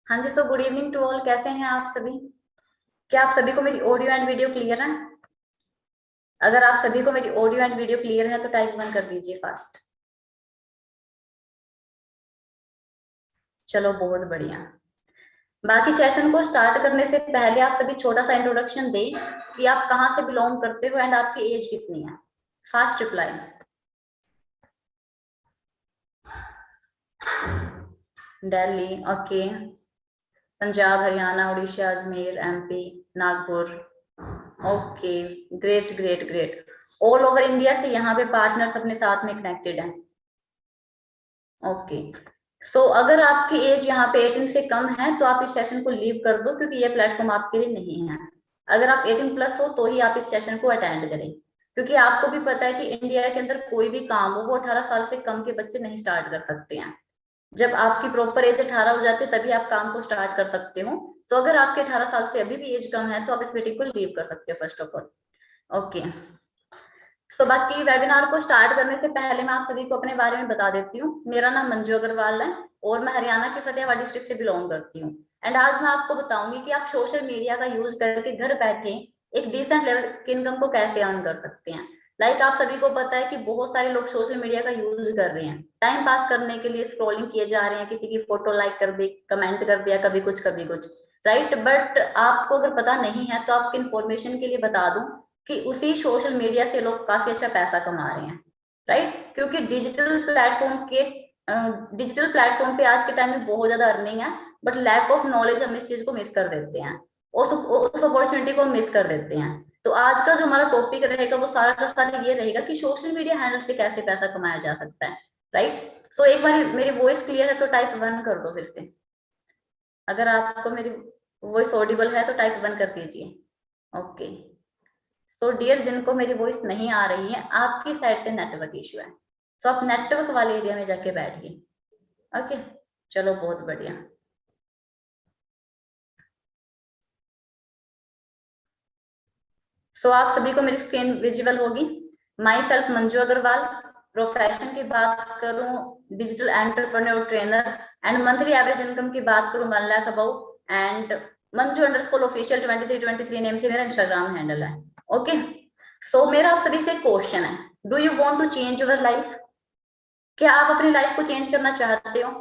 हाँ जी, so good evening to all. कैसे हैं आप सभी? क्या आप सभी को मेरी ऑडियो एंड वीडियो क्लियर है? अगर आप सभी को मेरी ऑडियो एंड वीडियो क्लियर है तो टाइप 1 कर दीजिए फास्ट। चलो, बहुत बढ़िया। बाकी सेशन को स्टार्ट करने से पहले आप सभी छोटा सा इंट्रोडक्शन दें कि आप कहाँ से बिलोंग करते हो एंड आपकी एज कितनी है। Fast reply. Delhi, okay. Punjab, Haryana, Orissa, Ajmer, MP, Nagpur. Okay, great great great. All over India से यहाँ पे पार्टनर्स अपने साथ में कनेक्टेड हैं। ओके। सो अगर आपकी एज यहाँ पे 18 से कम है तो आप इस सेशन को लीव कर दो, क्योंकि ये प्लेटफॉर्म आपके लिए नहीं है। अगर आप 18 प्लस हो तो ही आप इस सेशन को अटेंड करें, क्योंकि आपको भी पता है कि इंडिया के अंदर कोई भी काम हो वो 18 साल से कम के बच्चे नहीं स्टार्ट कर सकते हैं। जब आपकी प्रॉपर एज 18 हो जाती है तभी आप काम को स्टार्ट कर सकते हो। सो अगर आपके 18 साल से अभी भी एज कम है तो आप इस मीटिंग को लीव कर सकते हो फर्स्ट ऑफ ऑल। ओके। सो बाकी वेबिनार को स्टार्ट करने से पहले मैं आप सभी को अपने बारे में बता देती हूँ। मेरा नाम मंजू अग्रवाल है और मैं हरियाणा के फतेहाबाद डिस्ट्रिक्ट से बिलोंग करती हूँ। एंड आज मैं आपको बताऊंगी कि आप सोशल मीडिया का यूज करके घर बैठे एक डिसेंट लेवल की इनकम को कैसे अर्न कर सकते हैं। लाइक आप सभी को पता है कि बहुत सारे लोग सोशल मीडिया का यूज कर रहे हैं टाइम पास करने के लिए, स्क्रॉलिंग किए जा रहे हैं, किसी की फोटो लाइक कर दी, कमेंट कर दिया, कभी कुछ राइट। बट आपको अगर पता नहीं है तो आपकी इन्फॉर्मेशन के लिए बता दूं कि उसी सोशल मीडिया से लोग काफी अच्छा पैसा कमा रहे हैं, राइट। क्योंकि डिजिटल प्लेटफॉर्म पे आज के टाइम में बहुत ज्यादा अर्निंग है। बट लैक ऑफ नॉलेज हम इस चीज को मिस कर देते हैं, उस अपॉर्चुनिटी को मिस कर देते हैं। तो आज का जो हमारा टॉपिक रहेगा वो सारा का सारा ये रहेगा कि सोशल मीडिया हैंडल से कैसे पैसा कमाया जा सकता है, राइट। सो एक बार मेरी वॉइस क्लियर है तो टाइप 1 कर दो फिर से। अगर आपको मेरी वॉइस ऑडिबल है तो टाइप 1 कर दीजिए। ओके। सो डियर, जिनको मेरी वॉइस नहीं आ रही है, आपकी साइड से नेटवर्क इशू है। सो आप नेटवर्क वाले एरिया में जाके बैठिए। ओके। चलो, बहुत बढ़िया। सो आप सभी को मेरी स्क्रीन विजिबल होगी। Myself Manju Agarwal. Profession की बात करूं, digital entrepreneur trainer. And monthly average income की बात करूं 1 lakh above. And Manju underscore official 2323 name से मेरा इंस्टाग्राम हैंडल है। ओके। सो मेरा आप सभी से क्वेश्चन है, do you want to change your life? क्या आप अपनी लाइफ को चेंज करना चाहते हो?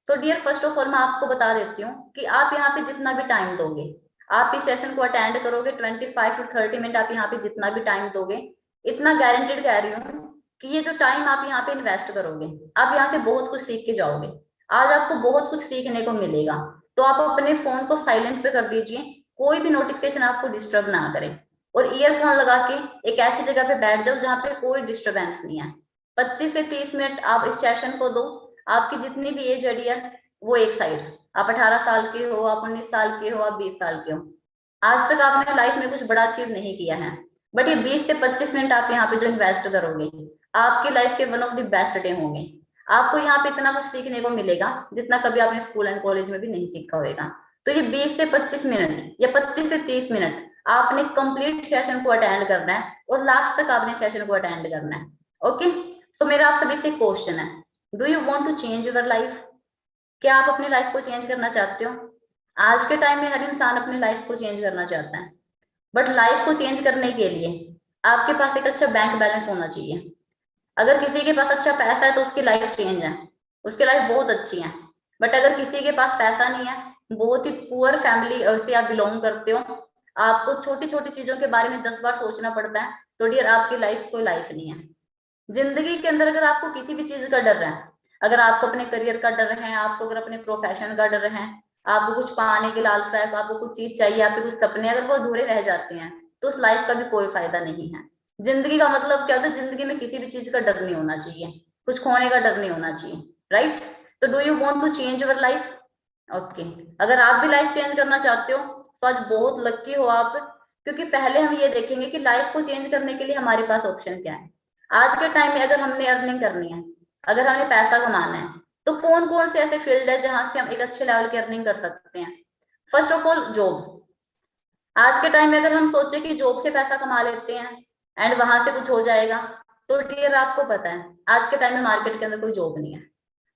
So dear, first of all मैं आपको बता देती हूँ कि आप यहाँ पे जितना भी टाइम दोगे, आप इस सेशन को अटेंड करोगे 25 to 30 मिनट, आप यहाँ पे जितना भी टाइम दोगे, इतना गारंटेड कह रही हूँ कि ये जो टाइम आप यहाँ पे इन्वेस्ट करोगे, आप यहाँ से बहुत कुछ सीख के जाओगे। आज आपको बहुत कुछ सीखने को मिलेगा। तो आप अपने फोन को साइलेंट पे कर दीजिए, कोई भी नोटिफिकेशन आपको डिस्टर्ब ना करे, और ईयरफोन लगा के एक ऐसी जगह पे बैठ जाओ जहाँ पे कोई डिस्टर्बेंस नहीं है। 25 से 30 मिनट आप इस सेशन को दो। आपकी जितनी भी एज है डियर, वो एक साइड। आप 18 साल के हो, आप 19 साल के हो, आप 20 साल के हो, आज तक आपने लाइफ में कुछ बड़ा अचीव नहीं किया है। बट ये 20 से 25 मिनट आप यहाँ पे जो इन्वेस्ट करोगे, आपकी लाइफ के one of the best day होंगे। आपको यहाँ पे इतना कुछ सीखने को मिलेगा जितना कभी आपने स्कूल एंड कॉलेज में भी नहीं सीखा होगा। तो ये 20 से 25 मिनट या 25 से 30 मिनट आपने कंप्लीट सेशन को अटेंड करना है, और लास्ट तक आपने सेशन को अटेंड करना है। ओके। सो मेरा आप सभी से क्वेश्चन है, do you want to change your life? क्या आप अपनी लाइफ को चेंज करना चाहते हो? आज के टाइम में हर इंसान अपनी लाइफ को चेंज करना चाहता है। बट लाइफ को चेंज करने के लिए आपके पास एक अच्छा बैंक बैलेंस होना चाहिए। अगर किसी के पास अच्छा पैसा है तो उसकी लाइफ चेंज है, उसकी लाइफ बहुत अच्छी है। बट अगर किसी के पास पैसा नहीं है, बहुत ही पुअर फैमिली से आप बिलोंग करते हो, आपको छोटी छोटी चीजों के बारे में 10 बार सोचना पड़ता है, तो डियर आपकी लाइफ कोई लाइफ नहीं है। जिंदगी के अंदर अगर आपको किसी भी चीज का डर है, अगर आपको अपने करियर का डर है, आपको अगर अपने प्रोफेशन का डर है, आपको कुछ पाने की लालसा है, आपको कुछ चीज चाहिए, आपके कुछ सपने अगर वो अधूरे रह जाते हैं, तो उस लाइफ का भी कोई फायदा नहीं है। जिंदगी का मतलब क्या होता है? जिंदगी में किसी भी चीज का डर नहीं होना चाहिए, कुछ खोने का डर नहीं होना चाहिए, राइट। तो do you want to change your life? Okay. अगर आप भी लाइफ चेंज करना चाहते हो तो आज बहुत लकी हो आप, क्योंकि पहले हम ये देखेंगे कि लाइफ को चेंज करने के लिए हमारे पास ऑप्शन क्या है। आज के टाइम में अगर हमने अर्निंग करनी है, अगर हमने पैसा कमाना है, तो कौन कौन से ऐसे फील्ड है जहां से हम एक अच्छे लेवल की अर्निंग कर सकते हैं? First of all job. आज के टाइम में अगर हम सोचे कि जॉब से पैसा कमा लेते हैं एंड वहां से कुछ हो जाएगा, तो डियर आपको पता है आज के टाइम में मार्केट के अंदर कोई जॉब नहीं है।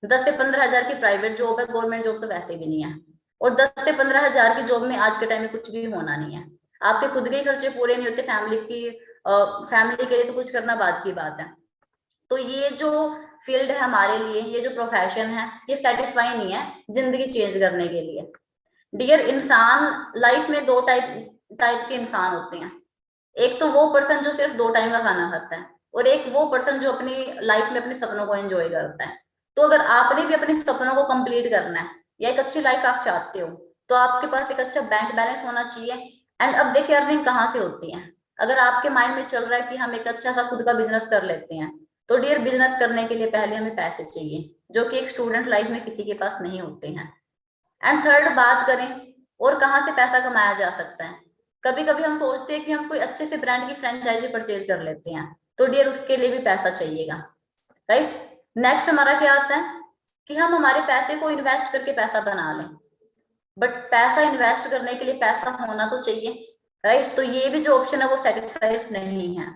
10 से 15 हजार की प्राइवेट जॉब है, गवर्नमेंट जॉब तो वैसे भी नहीं है। और 10 से 15 हजार की जॉब में आज के टाइम में कुछ भी होना नहीं है। आपके खुद के ही खर्चे पूरे नहीं होते, फैमिली के लिए तो कुछ करना बाद की बात है। तो ये जो फील्ड है हमारे लिए, ये जो प्रोफेशन है, ये सेटिस्फाई नहीं है जिंदगी चेंज करने के लिए। डियर, इंसान लाइफ में दो टाइप टाइप के इंसान होते हैं। एक तो वो पर्सन जो सिर्फ 2 टाइम का खाना खाता है, और एक वो पर्सन जो अपनी लाइफ में अपने सपनों को एंजॉय करता है। तो अगर आपने भी अपने सपनों को कंप्लीट करना है या एक अच्छी लाइफ आप चाहते हो, तो आपके पास एक अच्छा बैंक बैलेंस होना चाहिए। एंड अब देखिए अर्निंग कहाँ से होती है। अगर आपके माइंड में चल रहा है कि हम एक अच्छा सा खुद का बिजनेस कर लेते हैं, तो डियर, बिजनेस करने के लिए पहले हमें पैसे चाहिए, जो कि एक स्टूडेंट लाइफ में किसी के पास नहीं होते हैं। एंड थर्ड बात करें और कहाँ से पैसा कमाया जा सकता है, कभी कभी हम सोचते हैं कि हम कोई अच्छे से ब्रांड की फ्रेंचाइजी परचेज कर लेते हैं, तो डियर उसके लिए भी पैसा चाहिएगा, राइट। नेक्स्ट हमारा क्या आता है कि हम हमारे पैसे को इन्वेस्ट करके पैसा बना लें, बट पैसा इन्वेस्ट करने के लिए पैसा होना तो चाहिए, राइट। तो ये भी जो ऑप्शन है वो सेटिस्फाइड नहीं है।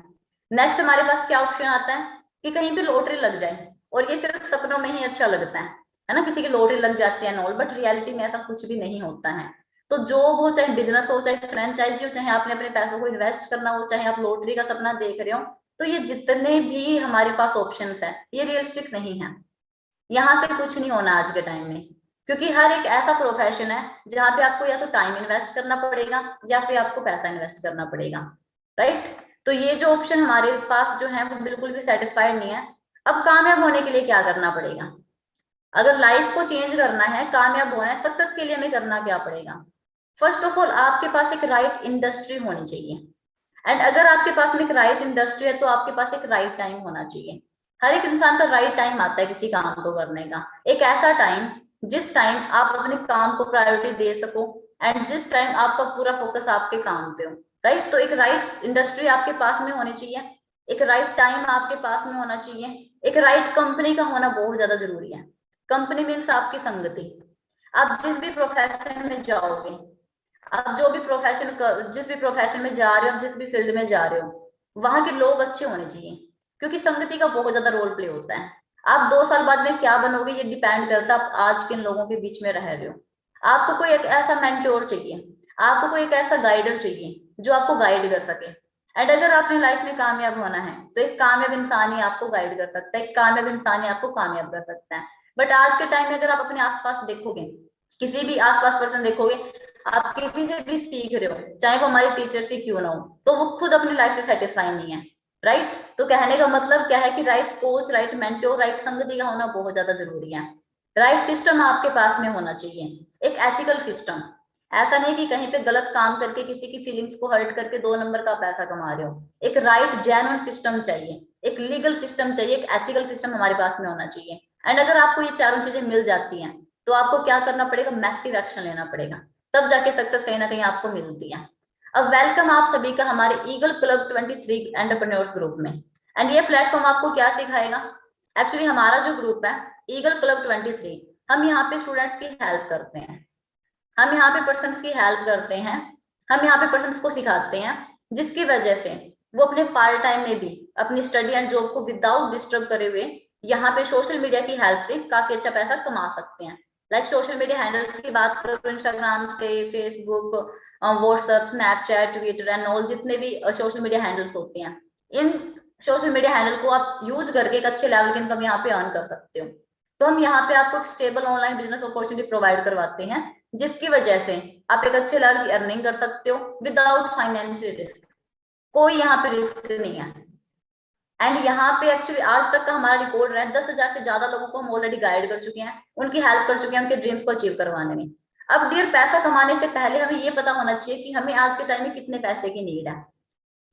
नेक्स्ट हमारे पास क्या ऑप्शन आता है कि कहीं पे लॉटरी लग जाए, और ये सिर्फ सपनों में ही अच्छा लगता है ना, किसी की लॉटरी लग जाती है नॉल, बट रियलिटी में ऐसा कुछ भी नहीं होता है। तो जॉब हो, चाहे बिजनेस हो, चाहे फ्रेंचाइजी हो, चाहे आपने अपने पैसों को इन्वेस्ट करना हो, चाहे आप लॉटरी का सपना देख रहे हो, तो ये जितने भी हमारे पास ऑप्शंस है ये रियलिस्टिक नहीं है। यहाँ से कुछ नहीं होना आज के टाइम में, क्योंकि हर एक ऐसा प्रोफेशन है जहाँ पे आपको या तो टाइम इन्वेस्ट करना पड़ेगा या फिर आपको पैसा इन्वेस्ट करना पड़ेगा, राइट। तो ये जो ऑप्शन हमारे पास जो है वो बिल्कुल भी सेटिस्फाइड नहीं है। अब कामयाब होने के लिए क्या करना पड़ेगा, अगर लाइफ को चेंज करना है, कामयाब होना है, सक्सेस के लिए हमें करना क्या पड़ेगा। फर्स्ट ऑफ ऑल आपके पास एक राइट इंडस्ट्री होनी चाहिए। एंड अगर आपके पास में एक राइट इंडस्ट्री है तो आपके पास एक राइट टाइम होना चाहिए। हर एक इंसान का राइट टाइम आता है किसी काम को करने का, एक ऐसा टाइम जिस टाइम आप अपने काम को प्रायोरिटी दे सको, एंड जिस टाइम आपका पूरा फोकस आपके काम पे हो, राइट। तो एक राइट इंडस्ट्री आपके पास में होनी चाहिए, एक राइट टाइम आपके पास में होना चाहिए, एक राइट कंपनी का होना बहुत ज्यादा जरूरी है। कंपनी मीन्स आपकी संगति। आप जिस भी प्रोफेशन में जाओगे, आप जो भी प्रोफेशन, जिस भी प्रोफेशन में जा रहे हो, जिस भी फील्ड में जा रहे हो, वहां के लोग अच्छे होने चाहिए, क्योंकि संगति का बहुत ज्यादा रोल प्ले होता है। आप 2 साल बाद में क्या बनोगे ये डिपेंड करता है आप आज किन लोगों के बीच में रह रहे हो। आपको कोई एक ऐसा मेंटोर चाहिए, आपको कोई एक ऐसा गाइडर चाहिए जो आपको गाइड कर सके। एंड अगर आपने लाइफ में कामयाब होना है तो एक कामयाब इंसान ही आपको गाइड कर सकता है, एक कामयाब इंसान ही आपको कामयाब कर सकता है। बट आज के टाइम में अगर आप अपने आसपास देखोगे, किसी भी आसपास पर्सन देखोगे, आप किसी से भी सीख रहे हो, चाहे वो हमारे टीचर से क्यों ना हो, तो वो खुद अपनी लाइफ से सेटिस्फाई नहीं है, राइट। तो कहने का मतलब क्या है कि right coach, right mentor, right संगति का होना बहुत ज्यादा जरूरी है। राइट सिस्टम आपके पास में होना चाहिए, एक एथिकल सिस्टम। ऐसा नहीं कि कहीं पे गलत काम करके किसी की फीलिंग्स को हर्ट करके 2 नंबर का पैसा कमा रहे हो। एक राइट जेन्युइन सिस्टम चाहिए, एक लीगल सिस्टम चाहिए, एक एथिकल सिस्टम हमारे पास में होना चाहिए। एंड अगर आपको ये चारों चीजें मिल जाती हैं, तो आपको क्या करना पड़ेगा, मैसिव एक्शन लेना पड़ेगा, तब जाके सक्सेस कहीं ना कहीं आपको मिलती है। अब वेलकम आप सभी का हमारे ईगल क्लब 23 एंटरप्रेन्योर्स ग्रुप में। एंड ये प्लेटफॉर्म आपको क्या सिखाएगा, एक्चुअली हमारा जो ग्रुप है ईगल क्लब 23, हम यहाँ पे स्टूडेंट्स की हेल्प करते हैं, हम यहाँ पे पर्सन्स की हेल्प करते हैं, हम यहाँ पे पर्सन्स को सिखाते हैं, जिसकी वजह से वो अपने पार्ट टाइम में भी अपनी स्टडी एंड जॉब को विदाउट डिस्टर्ब करे हुए यहाँ पे सोशल मीडिया की हेल्प से काफी अच्छा पैसा कमा सकते हैं। लाइक सोशल मीडिया हैंडल्स की बात करो, इंस्टाग्राम से, Facebook, WhatsApp, Snapchat, Twitter and all, जितने भी सोशल मीडिया हैंडल्स होते हैं, इन सोशल मीडिया हैंडल को आप यूज करके एक अच्छे लेवल की इनकम यहाँ पे अर्न कर सकते हो। तो हम यहाँ पे आपको एक stable online business opportunity provide करवाते हैं, जिसकी वजह से आप एक अच्छे लेवल की अर्निंग कर सकते हो विदाउट फाइनेंशियल रिस्क। कोई यहाँ पे रिस्क नहीं है। एंड यहाँ पे एक्चुअली आज तक का हमारा रिकॉर्ड रहा है, 10,000 से ज्यादा लोगों को हम ऑलरेडी गाइड कर चुके हैं, उनकी हेल्प कर चुके हैं उनके ड्रीम्स को अचीव करवाने में। अब डियर, पैसा कमाने से पहले हमें ये पता होना चाहिए कि हमें आज के टाइम में कितने पैसे की नीड है,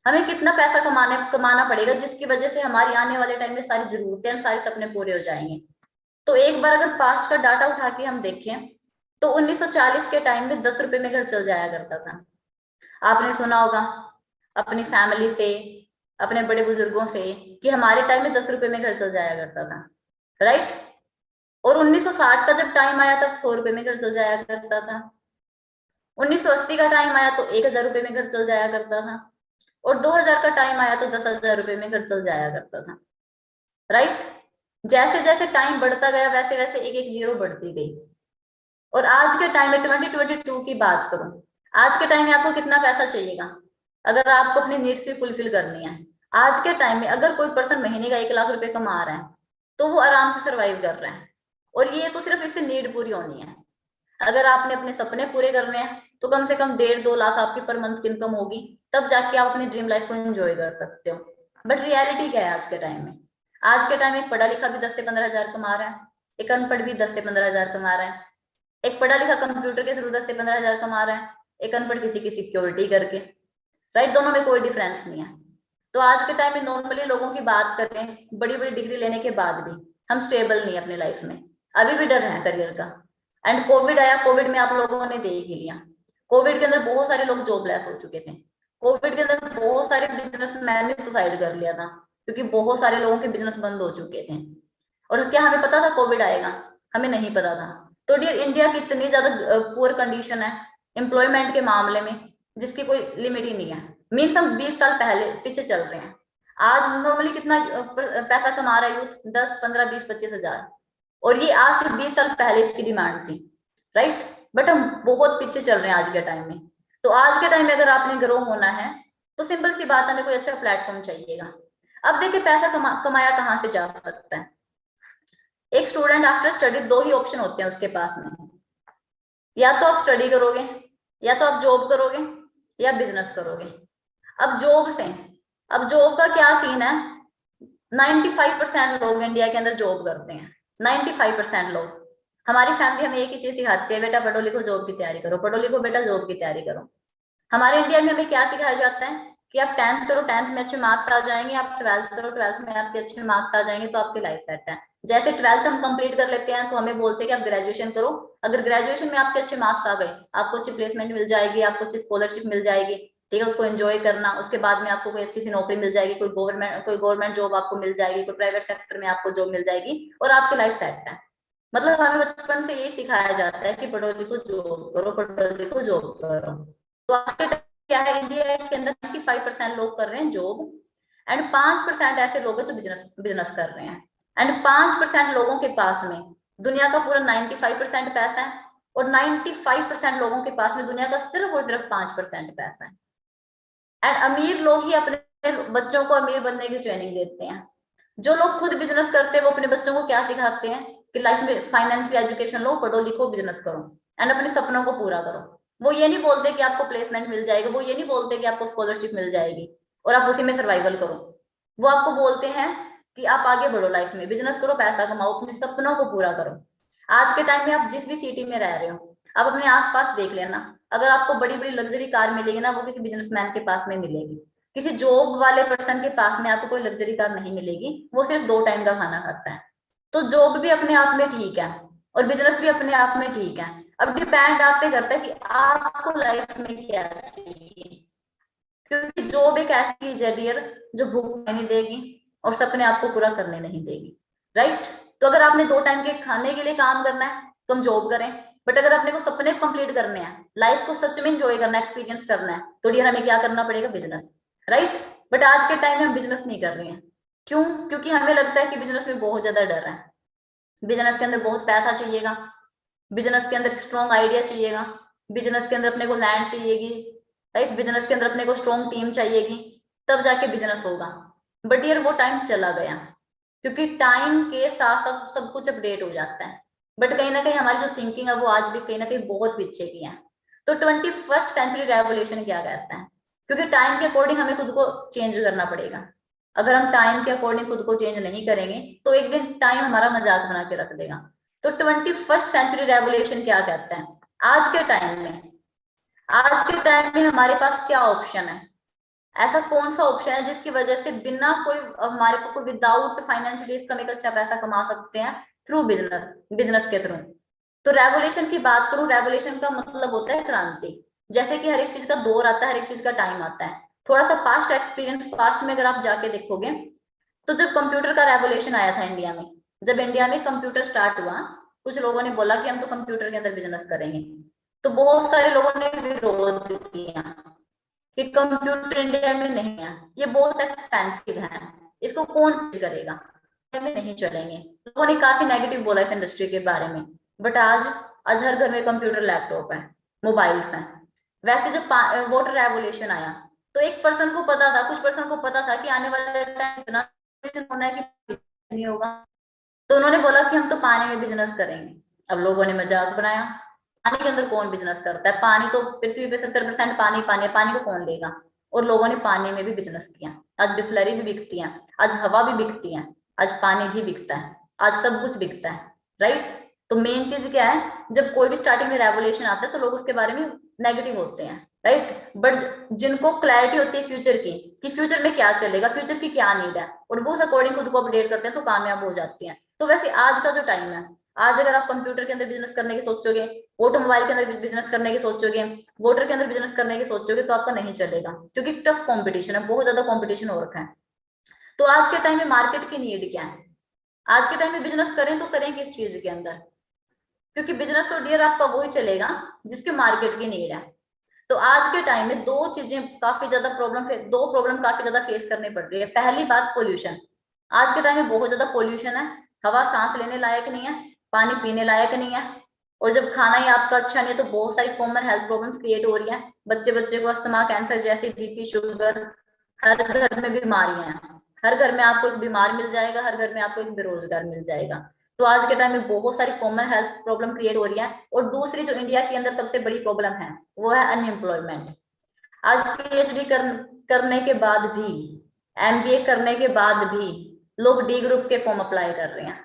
हमें कितना पैसा कमाना पड़ेगा जिसकी वजह से हमारी आने वाले टाइम में सारी जरूरतें और सारे सपने पूरे हो जाएंगे। तो एक बार अगर पास्ट का डाटा उठा के हम देखें, तो 1940 के टाइम में 10 रुपए में घर चल जाया करता था। आपने सुना होगा अपनी फैमिली से, अपने बड़े बुजुर्गों से, कि हमारे टाइम में 10 रुपए में घर चल जाया करता था, राइट। और 1960 का जब टाइम आया तब 100 रुपए में घर चल जाया करता था। 1980 का टाइम आया तो 1,000 रुपए में घर चल जाया करता था। और 2000 का टाइम आया तो 10,000 रुपए में घर चल जाया करता था, राइट। जैसे जैसे टाइम बढ़ता गया वैसे वैसे एक एक जीरो बढ़ती गई। और आज के टाइम में 2022 की बात करूं, आज के टाइम में आपको कितना पैसा चाहिएगा अगर आपको अपनी नीड्स भी फुलफिल करनी है? आज के टाइम में अगर कोई पर्सन महीने का 1 लाख रुपए कमा रहा है तो वो आराम से सरवाइव कर रहा है, और ये तो सिर्फ इससे नीड पूरी होनी है। अगर आपने अपने सपने पूरे करने हैं तो कम से कम 1.5-2 लाख आपकी पर मंथ की इनकम होगी, तब जाके आप अपनी ड्रीम लाइफ को एंजॉय कर सकते हो। बट रियलिटी क्या है आज के टाइम में? आज के टाइम में एक पढ़ा लिखा भी 10 से 15 हजार कमा रहा है, एक अनपढ़ भी 10 से 15 हजार कमा रहा है। एक पढ़ा लिखा कंप्यूटर के थ्रू 10 से 15 हजार कमा रहा है, एक अनपढ़ किसी की सिक्योरिटी करके। राइट, दोनों में कोई डिफरेंस नहीं है। तो आज के टाइम में नॉर्मली लोगों की बात करें, बड़ी बड़ी डिग्री लेने के बाद भी हम स्टेबल नहीं है अपनी लाइफ में, अभी भी डर है करियर का। एंड कोविड आया, कोविड में आप लोगों ने देख ही लिया, कोविड के अंदर बहुत सारे लोग जॉबलेस हो चुके थे। कोविड के अंदर बहुत सारे बिजनेसमैन ने सुसाइड कर लिया था, क्योंकि बहुत सारे लोगों के बिजनेस बंद हो चुके थे। और क्या हमें पता था कोविड आएगा? हमें नहीं पता था। तो डियर, इंडिया की इतनी ज्यादा पुअर कंडीशन है एम्प्लॉयमेंट के मामले में, जिसकी कोई लिमिट ही नहीं है। मीन्स हम 20 साल पहले पीछे चल रहे हैं। आज नॉर्मली कितना पैसा कमा रहा है यूथ? 10, 15, 20, 25 हजार। और ये आज से 20 साल पहले इसकी डिमांड थी। राइट, बट हम बहुत पीछे चल रहे हैं आज के टाइम में। तो आज के टाइम में अगर आपने ग्रो होना है तो सिंपल सी बात है, हमें कोई अच्छा प्लेटफॉर्म चाहिएगा। अब देखिए, पैसा कमाया कहाँ से जा सकता है? एक स्टूडेंट आफ्टर स्टडी दो ही ऑप्शन होते हैं उसके पास में, या तो आप स्टडी करोगे, या तो आप जॉब करोगे, या बिजनेस करोगे। अब जॉब से, अब जॉब का क्या सीन है? 95% लोग इंडिया के अंदर जॉब करते हैं। 95% लोग। हमारी फैमिली हमें एक ही चीज सिखाती है, बेटा पढ़ो लिखो जॉब की तैयारी करो, पढ़ो लिखो बेटा जॉब की तैयारी करो। हमारे इंडिया में हमें क्या सिखाया जाता है कि आप 10th करो, 10th में अच्छे मार्क्स आ जाएंगे, आप 12th करो, 12th में आपके अच्छे मार्क्स आ जाएंगे तो आपकी लाइफ सेट है। जैसे 12th हम कंप्लीट कर लेते हैं तो हमें बोलते हैं कि आप ग्रेजुएशन करो। अगर ग्रेजुएशन में आपके अच्छे मार्क्स आ गए, आपको अच्छी प्लेसमेंट मिल जाएगी, आपको अच्छी स्कॉलरशिप मिल जाएगी, ठीक है, उसको एंजॉय करना। उसके बाद में आपको कोई अच्छी सी नौकरी मिल जाएगी, कोई गवर्नमेंट जॉब आपको मिल जाएगी, कोई प्राइवेट सेक्टर में आपको जॉब मिल जाएगी, और आपकी लाइफ सेट है। मतलब हमें बचपन से ये सिखाया जाता है कि पढ़ो लिखो जॉब करो, पढ़ो लिखो जॉब करो। तो आज के टाइम क्या है, इंडिया के अंदर 95% लोग कर रहे हैं जॉब, एंड 5% ऐसे लोग हैं जो बिजनेस बिजनेस कर रहे हैं। एंड 5% लोगों के पास में दुनिया का पूरा 95% पैसा है, और 95% लोगों के पास में दुनिया का सिर्फ और सिर्फ 5% पैसा है। एंड अमीर लोग ही अपने बच्चों को अमीर बनने की ट्रेनिंग देते हैं। जो लोग खुद बिजनेस करते हैं वो अपने बच्चों को क्या सिखाते हैं कि लाइफ में फाइनेंशियल एजुकेशन लो, पढ़ो लिखो, बिजनेस करो, एंड अपने सपनों को पूरा करो। वो ये नहीं बोलते कि आपको प्लेसमेंट मिल जाएगा, वो ये नहीं बोलते कि आपको स्कॉलरशिप मिल जाएगी और आप उसी में सर्वाइवल करो। वो आपको बोलते हैं कि आप आगे बढ़ो, लाइफ में बिजनेस करो, पैसा कमाओ, अपने सपनों को पूरा करो। आज के टाइम में आप जिस भी सिटी में रह रहे हो, आप अपने आसपास देख लेना, अगर आपको बड़ी बड़ी लग्जरी कार मिलेगी ना, वो किसी बिजनेसमैन के पास में मिलेगी। किसी जॉब वाले पर्सन के पास में आपको कोई लग्जरी कार नहीं मिलेगी, वो सिर्फ 2 टाइम का खाना खाता है। तो जॉब भी अपने आप में ठीक है और बिजनेस भी अपने आप में ठीक है। अब डिपेंड आप पे करता है कि आपको लाइफ में क्या चाहिए, क्योंकि जॉब एक ऐसी चीज है डियर जो भूख नहीं देगी और सपने आपको पूरा करने नहीं देगी। राइट, तो अगर आपने 2 टाइम के खाने के लिए काम करना है तो हम जॉब करें, बट अगर अपने को सपने कंप्लीट करने हैं, लाइफ को सच में एंजॉय करना है, एक्सपीरियंस करना है, तो डियर हमें क्या करना पड़ेगा? बिजनेस। राइट, बट आज के टाइम में हम बिजनेस नहीं कर रहे हैं। क्यों? क्योंकि हमें लगता है कि बिजनेस में बहुत ज्यादा डर है, बिजनेस के अंदर बहुत पैसा चाहिएगा, बिजनेस के अंदर स्ट्रॉन्ग आइडिया चाहिएगा, बिजनेस के अंदर अपने को लैंड चाहिएगी, राइट, बिजनेस के अंदर अपने को स्ट्रॉन्ग टीम चाहिएगी, तब जाके बिजनेस होगा। बट यार वो टाइम चला गया, क्योंकि टाइम के साथ साथ सब कुछ अपडेट हो जाता है। बट कहीं ना कहीं हमारी जो थिंकिंग है वो आज भी कहीं ना कहीं बहुत पीछे की है। तो 21st सेंचुरी रेवोल्यूशन क्या कहता है? क्योंकि टाइम के अकॉर्डिंग हमें खुद को चेंज करना पड़ेगा। अगर हम टाइम के अकॉर्डिंग खुद को चेंज नहीं करेंगे तो एक दिन टाइम हमारा मजाक बना के रख देगा। तो 21st सेंचुरी रेवोल्यूशन क्या कहता है? आज के टाइम में, आज के टाइम में हमारे पास क्या ऑप्शन है? ऐसा कौन सा ऑप्शन है जिसकी वजह से बिना कोई हमारे को विदाउट फाइनेंशियल रिस्क हम एक अच्छा पैसा कमा सकते हैं थ्रू बिजनेस, बिजनेस के थ्रू? तो रेवोल्यूशन की बात करूं, रेवोल्यूशन का मतलब होता है क्रांति। जैसे कि हर एक चीज का दौर आता है, हर एक चीज का टाइम आता है। थोड़ा सा पास्ट एक्सपीरियंस, पास्ट में अगर आप जाके देखोगे तो जब कंप्यूटर का रेवोल्यूशन आया था इंडिया में, जब इंडिया में कंप्यूटर स्टार्ट हुआ, कुछ लोगों ने बोला कि हम तो कंप्यूटर के अंदर बिजनेस करेंगे। तो बहुत सारे लोगों ने विरोध किया कि कंप्यूटर इंडिया में नहीं है, ये बहुत एक्सपेंसिव है, इसको कौन करेगा, में नहीं चलेंगे। लोगों ने काफी नेगेटिव बोला इस इंडस्ट्री के बारे में। बट आज आज हर घर में कंप्यूटर, लैपटॉप है, मोबाइल्स हैं। वैसे जब वाटर रेवोल्यूशन आया तो एक पर्सन को पता था, कुछ पर्सन को पता था कि आने वाले टाइम इतना होना है कि नहीं होगा, तो उन्होंने बोला कि हम तो पानी में बिजनेस करेंगे। अब लोगों ने मजाक बनाया, पानी के अंदर कौन बिजनेस करता है, पानी तो पृथ्वी पे 70% पानी पानी है, पानी को कौन लेगा। और लोगों ने पानी में भी बिजनेस किया। आज बिस्लरी भी बिकती है, आज हवा भी बिकती है, आज पानी भी बिकता है, आज सब कुछ बिकता है, राइट। तो मेन चीज क्या है, जब कोई भी स्टार्टिंग में रेवोल्यूशन आता है तो लोग उसके बारे में नेगेटिव होते हैं, राइट। बट जिनको क्लैरिटी होती है फ्यूचर की, कि फ्यूचर में क्या चलेगा, फ्यूचर की क्या नीड है, और वो उस अकॉर्डिंग खुद को अपडेट करते हैं, तो कामयाब हो जाती हैं। तो वैसे आज का जो टाइम है, आज अगर आप कंप्यूटर के अंदर बिजनेस करने की सोचोगे, ऑटोमोबाइल के अंदर बिजनेस करने की सोचोगे, वाटर के अंदर बिजनेस करने की सोचोगे, तो आपका नहीं चलेगा, क्योंकि टफ कंपटीशन है, बहुत ज्यादा कंपटीशन हो रखा है। तो आज के टाइम में मार्केट की नीड क्या है, आज के टाइम में बिजनेस करें तो करें किस चीज के अंदर, क्योंकि बिजनेस तो डियर आपका वही चलेगा जिसके मार्केट की नीड है। तो आज के टाइम में दो प्रॉब्लम काफी ज्यादा फेस करनी पड़ रही है। पहली बात पोल्यूशन, आज के टाइम में बहुत ज्यादा पोल्यूशन है, हवा सांस लेने लायक नहीं है, पानी पीने लायक नहीं है, और जब खाना ही आपका अच्छा नहीं है तो बहुत सारी कॉमन हेल्थ प्रॉब्लम्स क्रिएट हो रही है। बच्चे बच्चे को अस्थमा, कैंसर जैसे, बीपी, शुगर, हर घर में बीमारियां हैं। हर घर में आपको एक बीमार मिल जाएगा, हर घर में आपको एक बेरोजगार मिल जाएगा। तो आज के टाइम में बहुत सारी कॉमन हेल्थ प्रॉब्लम क्रिएट हो रही है। और दूसरी जो इंडिया के अंदर सबसे बड़ी प्रॉब्लम है वो है अनएम्प्लॉयमेंट। आज पीएचडी करने के बाद भी, एमबीए करने के बाद भी लोग डी ग्रुप के फॉर्म अप्लाई कर रहे हैं,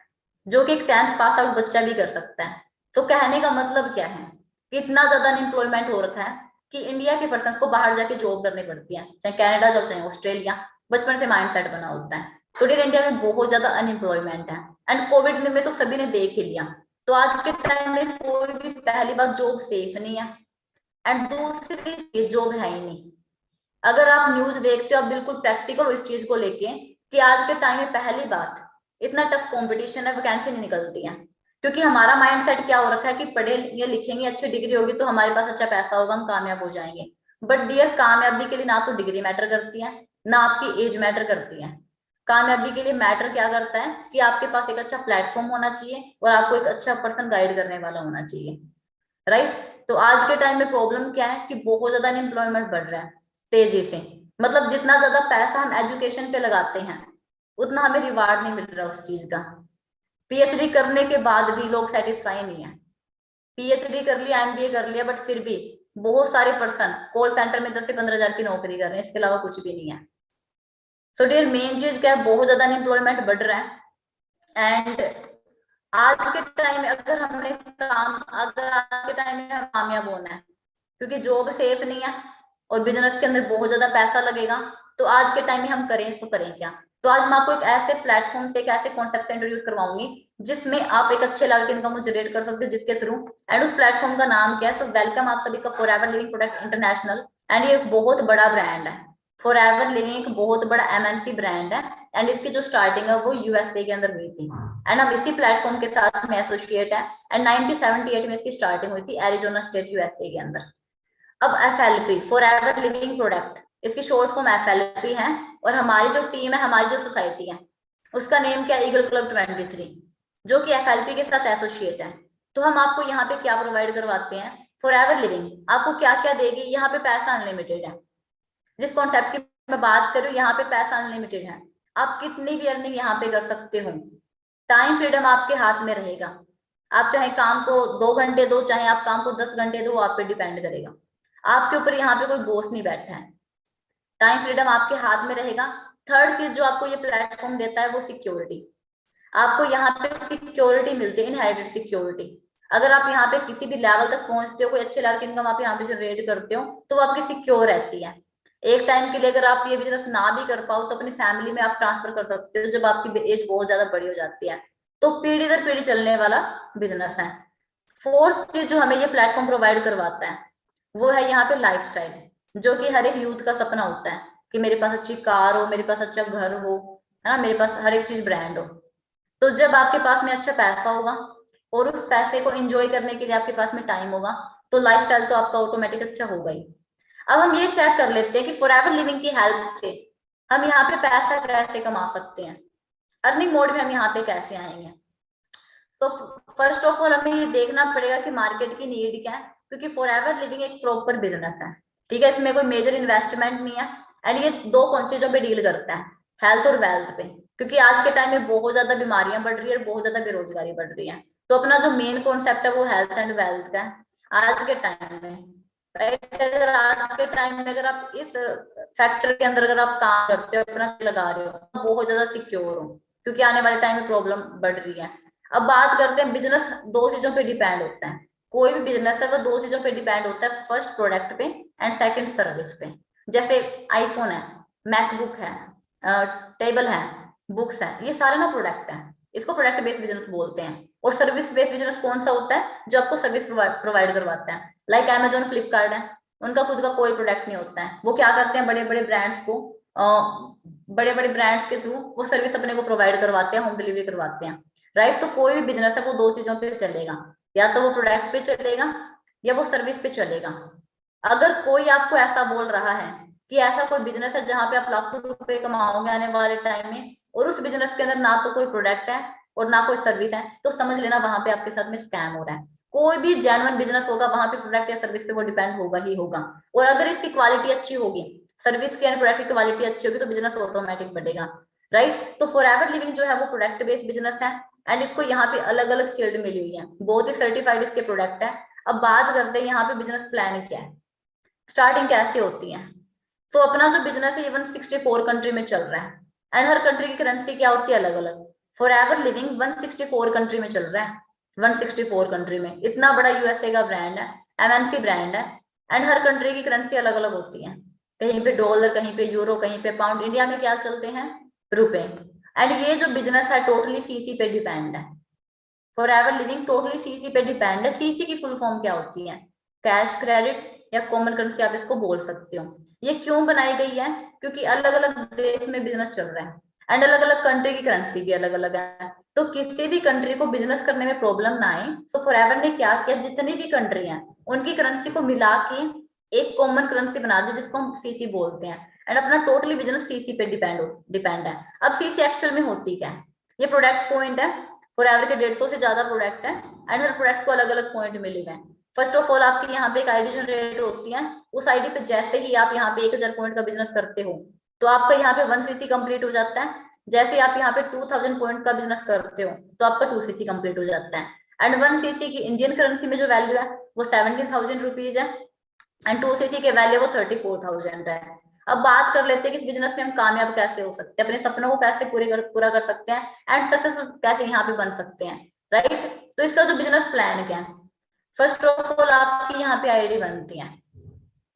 जो कि एक 10th पास आउट बच्चा भी कर सकता है। तो कहने का मतलब क्या है कि इतना ज्यादा अनएम्प्लॉयमेंट हो रखा है कि इंडिया के पर्सन को बाहर जाके जॉब करनी पड़ती है, चाहे कनाडा जाओ चाहे ऑस्ट्रेलिया, बचपन से माइंड सेट बना होता है। तो डियर इंडिया में बहुत ज्यादा अनएम्प्लॉयमेंट है, एंड कोविड में तो सभी ने देख ही लिया। तो आज के टाइम में कोई भी, पहली बात जॉब सेफ नहीं है, एंड दूसरी चीज जॉब है ही नहीं। अगर आप न्यूज देखते हो, आप बिल्कुल प्रैक्टिकल हो इस चीज को लेके, कि आज के टाइम में पहली बात इतना टफ कंपटीशन है, वैकेंसी नहीं निकलती है। क्योंकि हमारा माइंड सेट क्या हो रखा है कि पढ़ेंगे लिखेंगे, अच्छी डिग्री होगी तो हमारे पास अच्छा पैसा होगा, हम कामयाब हो जाएंगे। बट डियर, कामयाबी के लिए ना तो डिग्री मैटर करती है, ना आपकी एज मैटर करती है। कामयाबी के लिए मैटर क्या करता है कि आपके पास एक अच्छा प्लेटफॉर्म होना चाहिए, और आपको एक अच्छा पर्सन गाइड करने वाला होना चाहिए, राइट। तो आज के टाइम में प्रॉब्लम क्या है कि बहुत ज्यादा अनएम्प्लॉयमेंट बढ़ रहा है तेजी से। मतलब जितना ज्यादा पैसा हम एजुकेशन पे लगाते हैं, उतना हमें रिवार्ड नहीं मिल रहा उस चीज का। पीएचडी करने के बाद भी लोग सेटिस्फाई नहीं है। पीएचडी कर लिया, एमबीए कर लिया, बट फिर भी बहुत सारे पर्सन कॉल सेंटर में 10 से 15 हजार की नौकरी कर रहे हैं, इसके अलावा कुछ भी नहीं है। सो डियर, मेन चीज क्या है, बहुत ज्यादा अनएम्प्लॉयमेंट बढ़ रहा है। एंड आज के टाइम में अगर आज के टाइम में हमें कामयाब होना है, क्योंकि जॉब सेफ नहीं है और बिजनेस के अंदर बहुत ज्यादा पैसा लगेगा, तो आज के टाइम में हम करें तो करें क्या। तो आज मैं आपको एक ऐसे प्लेटफॉर्म से, एक ऐसे कॉन्सेप्ट से इंट्रोड्यूस करवाऊंगी जिसमें आप एक अच्छे लेवल की इनकम जनरेट कर सकते हो, जिसके थ्रू, एंड उस प्लेटफॉर्म का नाम क्या है। सो वेलकम आप सभी का forever living product international. And ये एक बहुत बड़ा ब्रांड है, फॉरएवर लिविंग एक बहुत बड़ा एमएनसी ब्रांड है, एंड इसकी जो स्टार्टिंग है वो यूएसए के अंदर हुई थी, एंड अब इसी प्लेटफॉर्म के साथ में एसोसिएट है। एंड 1978 में इसकी स्टार्टिंग हुई थी एरिजोना स्टेट यूएसए के अंदर। अब एफएलपी, फॉरएवर लिविंग प्रोडक्ट, इसकी शॉर्ट फॉर्म एफएलपी है। और हमारी जो टीम है, हमारी जो सोसाइटी है, उसका नेम क्या है, ईगल क्लब 23, जो कि एफएलपी के साथ एसोसिएट है। तो हम आपको यहाँ पे क्या प्रोवाइड करवाते हैं, फॉरएवर लिविंग आपको क्या क्या देगी। यहाँ पे पैसा अनलिमिटेड है, जिस कॉन्सेप्ट की मैं बात कर रही हूँ, यहाँ पे पैसा अनलिमिटेड है। आप कितनी भी अर्निंग यहाँ पे कर सकते हो, टाइम फ्रीडम आपके हाथ में रहेगा। आप चाहे काम को 2 घंटे दो, चाहे आप काम को 10 घंटे दो, वो आप पे डिपेंड करेगा। आपके ऊपर यहाँ पे कोई बॉस नहीं बैठा है, टाइम फ्रीडम आपके हाथ में रहेगा। थर्ड चीज जो आपको ये प्लेटफॉर्म देता है वो सिक्योरिटी। आपको यहाँ पे सिक्योरिटी मिलती है, इनहेरिटेड सिक्योरिटी। अगर आप यहाँ पे किसी भी लेवल तक पहुंचते हो, कोई अच्छे लेवल की इनकम आप यहाँ पे जनरेट करते हो, तो वो आपकी सिक्योर रहती है। एक टाइम के लिए अगर आप ये बिजनेस ना भी कर पाओ, तो अपनी फैमिली में आप ट्रांसफर कर सकते हो जब आपकी एज बहुत ज्यादा बड़ी हो जाती है। तो पीढ़ी दर पीढ़ी चलने वाला बिजनेस है। फोर्थ चीज जो हमें ये प्लेटफॉर्म प्रोवाइड करवाता है वो है यहाँ पे लाइफस्टाइल, जो कि हर एक यूथ का सपना होता है कि मेरे पास अच्छी कार हो, मेरे पास अच्छा घर हो, है ना, मेरे पास हर एक चीज ब्रांड हो। तो जब आपके पास में अच्छा पैसा होगा और उस पैसे को एंजॉय करने के लिए आपके पास में टाइम होगा, तो लाइफस्टाइल तो आपका ऑटोमेटिक अच्छा होगा ही। अब हम ये चेक कर लेते हैं कि फॉरएवर लिविंग की हेल्प से हम यहाँ पे पैसा कैसे कमा सकते हैं, अर्निंग मोड में हम यहाँ पे कैसे आएंगे। तो फर्स्ट ऑफ ऑल हमें ये देखना पड़ेगा कि मार्केट की नीड क्या है, क्योंकि फॉरएवर लिविंग एक प्रॉपर बिजनेस है, ठीक है, इसमें कोई मेजर इन्वेस्टमेंट नहीं है। एंड ये दो कौन चीजों पे डील करता है, हेल्थ और वेल्थ पे, क्योंकि आज के टाइम में बहुत ज्यादा बीमारियां बढ़ रही है और बहुत ज्यादा बेरोजगारी बढ़ रही है। तो अपना जो मेन कॉन्सेप्ट है वो हेल्थ एंड वेल्थ का है आज के टाइम में, राइट। अगर आज के टाइम में अगर आप इस फैक्टर के अंदर अगर आप काम करते हो, अपना लगा रहे हो, तो बहुत ज्यादा सिक्योर हो, क्योंकि आने वाले टाइम में प्रॉब्लम बढ़ रही है। अब बात करते हैं, बिजनेस दो चीजों पे डिपेंड होता है, कोई भी बिजनेस है वो दो चीजों पे डिपेंड होता है, फर्स्ट प्रोडक्ट पे एंड सेकंड सर्विस पे। जैसे आईफोन है, मैकबुक है, टेबल है, बुक्स है, ये सारे ना प्रोडक्ट है, इसको प्रोडक्ट बेस्ड बिजनेस बोलते हैं। और सर्विस बेस्ड बिजनेस कौन सा होता है, जो आपको सर्विस प्रोवाइड करवाता है, लाइक अमेजोन, फ्लिपकार्ट है, उनका खुद का कोई प्रोडक्ट नहीं होता है। वो क्या करते हैं, बड़े बड़े ब्रांड्स को बड़े बड़े ब्रांड्स के थ्रू वो सर्विस अपने को प्रोवाइड करवाते हैं, होम डिलीवरी करवाते हैं, राइट। तो कोई भी बिजनेस है वो दो चीजों पे चलेगा, या तो वो प्रोडक्ट पे चलेगा या वो सर्विस पे चलेगा। अगर कोई आपको ऐसा बोल रहा है कि ऐसा कोई बिजनेस है जहां पे आप लाखों रुपए कमाओगे आने वाले टाइम में, और उस बिजनेस के अंदर ना तो कोई प्रोडक्ट है और ना कोई सर्विस है, तो समझ लेना वहां पे आपके साथ में स्कैम हो रहा है। कोई भी जेन्युइन बिजनेस होगा वहां पे प्रोडक्ट या सर्विस पे वो डिपेंड होगा ही होगा। और अगर इसकी क्वालिटी अच्छी होगी, सर्विस की एंड प्रोडक्ट की क्वालिटी अच्छी होगी, तो बिजनेस ऑटोमेटिक बढ़ेगा, राइट। तो फॉरएवर लिविंग जो है वो प्रोडक्ट बेस्ड बिजनेस है, एंड इसको यहाँ पे अलग अलग शील्ड मिली हुई है, बहुत ही सर्टिफाइड इसके प्रोडक्ट है। अब बात करते हैं यहाँ पे बिजनेस प्लान क्या है, स्टार्टिंग कैसे होती है। तो अपना जो बिजनेस है ये 164 कंट्री में चल रहा है, एंड हर कंट्री की करेंसी क्या होती है, अलग अलग। फॉरएवर लिविंग 164 कंट्री में चल रहा है, 164 कंट्री में, इतना बड़ा यूएसए का ब्रांड है, एमएनसी ब्रांड है, एंड हर कंट्री की करेंसी अलग अलग होती है, कहीं पे डॉलर, कहीं पे यूरो, कहीं पे पाउंड, इंडिया में क्या चलते हैं, रुपए। एंड ये जो बिजनेस है टोटली सीसी पे डिपेंड है, फॉरएवर लिविंग टोटली सीसी पे डिपेंड है। सीसी की फुल फॉर्म क्या होती है, कैश क्रेडिट या कॉमन करेंसी आप इसको बोल सकते हो। ये क्यों बनाई गई है, क्योंकि अलग अलग देश में बिजनेस चल रहा है, एंड अलग अलग कंट्री की करेंसी भी अलग अलग है, तो किसी भी कंट्री को बिजनेस करने में प्रॉब्लम ना आए, तो फॉरएवर ने क्या किया, जितनी भी कंट्री हैं उनकी करेंसी को मिला के एक कॉमन करेंसी बना दी, जिसको हम सीसी बोलते हैं, एंड अपना टोटली बिजनेस सीसी पे डिपेंड है। अब सीसी एक्चुअल में होती क्या है, ये प्रोडक्ट पॉइंट है, फॉरएवर के 150 से ज्यादा प्रोडक्ट है, एंड हर प्रोडक्ट को अलग अलग पॉइंट मिले हुए हैं। फर्स्ट ऑफ ऑल आपकी यहाँ पे एक आईडी जनरेट होती है, उस आईडी पे जैसे ही आप यहाँ पे 1000 पॉइंट का बिजनेस करते हो, तो आपका यहाँ पे 1 सीसी कंप्लीट हो जाता है। जैसे आप यहाँ पे 2000 पॉइंट का बिजनेस करते हो, तो आपका 2 सीसी कंप्लीट हो जाता है। एंड 1 सीसी की इंडियन करेंसी में जो वैल्यू है वो 17,000 रुपीज है, एंड 2 सीसी के वैल्यू वो 34,000 है। अब बात कर लेते हैं कि इस बिजनेस में हम कामयाब कैसे हो सकते हैं, अपने सपनों को कैसे पूरा कर सकते हैं, एंड सक्सेसफुल कैसे यहाँ पे बन सकते हैं, राइट। तो इसका जो बिजनेस प्लान क्या है, फर्स्ट ऑफ ऑल आपकी यहाँ पे आईडी बनती है,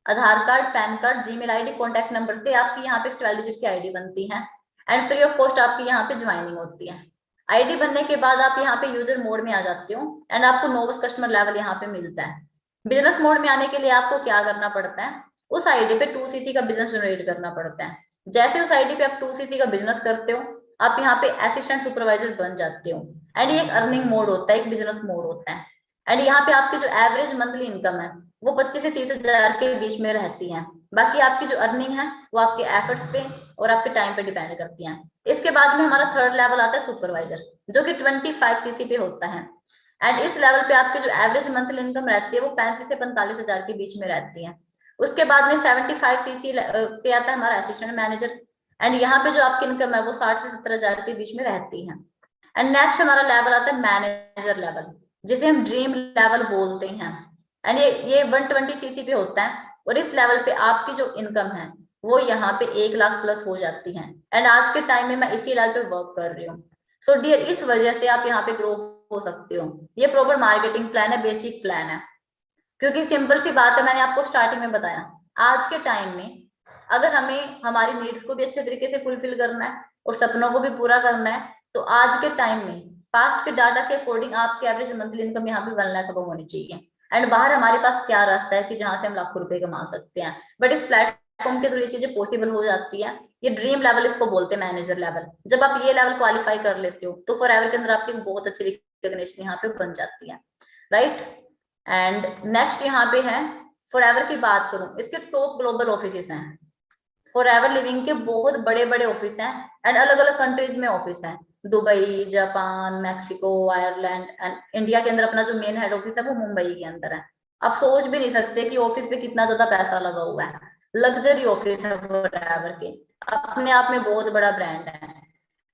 Aadhaar card, PAN card, Gmail ID, contact number से आपकी यहाँ पे 12 डिजिट की आईडी बनती है, एंड फ्री ऑफ कॉस्ट आपकी यहाँ पे ज्वाइनिंग होती है। आईडी बनने के बाद आप यहाँ पे यूजर मोड में आ जाते हो, एंड आपको नोविस कस्टमर लेवल यहाँ पे मिलता है। बिजनेस मोड में आने के लिए आपको क्या करना पड़ता है, उस आईडी पे 2 सीसी का बिजनेस जनरेट करना पड़ता है। जैसे उस आईडी पे आप 2 सीसी का बिजनेस करते हो, आप यहाँ पे असिस्टेंट सुपरवाइजर बन जाते हो, एंड ये एक अर्निंग मोड होता है, एक बिजनेस मोड होता है। एंड यहाँ पे आपकी जो एवरेज मंथली इनकम है वो 25 से 30 हजार के बीच में रहती है। बाकी आपकी जो अर्निंग है वो आपके एफर्ट्स पे और आपके टाइम पे डिपेंड करती है। इसके बाद में हमारा थर्ड लेवल आता है सुपरवाइजर, जो कि 25 सीसी पे होता है, एंड इस लेवल पे आपकी जो एवरेज मंथली इनकम रहती है वो 35 से 45 हजार के बीच में रहती है। उसके बाद में 75 सीसी पे आता है हमारा असिस्टेंट मैनेजर, एंड यहाँ पे जो आपकी इनकम है वो 60 से 70 हजार के बीच में रहती है। एंड नेक्स्ट हमारा लेवल आता है मैनेजर लेवल, जिसे हम ड्रीम लेवल बोलते हैं, एंड ये 120 सीसी पे होता है। और इस लेवल पे आपकी जो इनकम है वो यहाँ पे 1 लाख प्लस हो जाती है, एंड आज के टाइम में मैं इसी लेवल पे वर्क कर रही हूँ। सो डियर, इस वजह से आप यहाँ पे ग्रो हो सकते हो। ये प्रॉपर मार्केटिंग प्लान है, बेसिक प्लान है, क्योंकि सिंपल सी बात है, मैंने आपको स्टार्टिंग में बताया, आज के टाइम में अगर हमें हमारी नीड्स को भी अच्छे तरीके से फुलफिल करना है और सपनों को भी पूरा करना है, तो आज के टाइम में पास्ट के डाटा के अकॉर्डिंग आपकी एवरेज मंथली इनकम यहाँ पे 1 लाख अब होनी चाहिए। एंड बाहर हमारे पास क्या रास्ता है कि जहां से हम लाखों रुपए कमा सकते हैं, बट इस प्लेटफॉर्म के थ्रू ये चीजें पॉसिबल हो जाती है। ये ड्रीम लेवल इसको बोलते हैं, मैनेजर लेवल। जब आप ये लेवल क्वालिफाई कर लेते हो तो फॉरएवर के अंदर आपकी बहुत अच्छी रिकग्निशन यहाँ पे बन जाती है, राइट। एंड नेक्स्ट यहाँ पे है, फॉरएवर की बात करूं, इसके टॉप ग्लोबल ऑफिसेस हैं, फॉरएवर लिविंग के बहुत बड़े बड़े ऑफिस हैं, एंड अलग अलग कंट्रीज में ऑफिस हैं। Dubai, Japan, Mexico, Ireland and India के अंदर अपना जो मेन हेड ऑफिस है वो मुंबई के अंदर है। आप सोच भी नहीं सकते कि ऑफिस पे कितना ज्यादा पैसा लगा हुआ है। लग्जरी ऑफिस है फॉरएवर के, अपने आप में बहुत बड़ा ब्रांड है।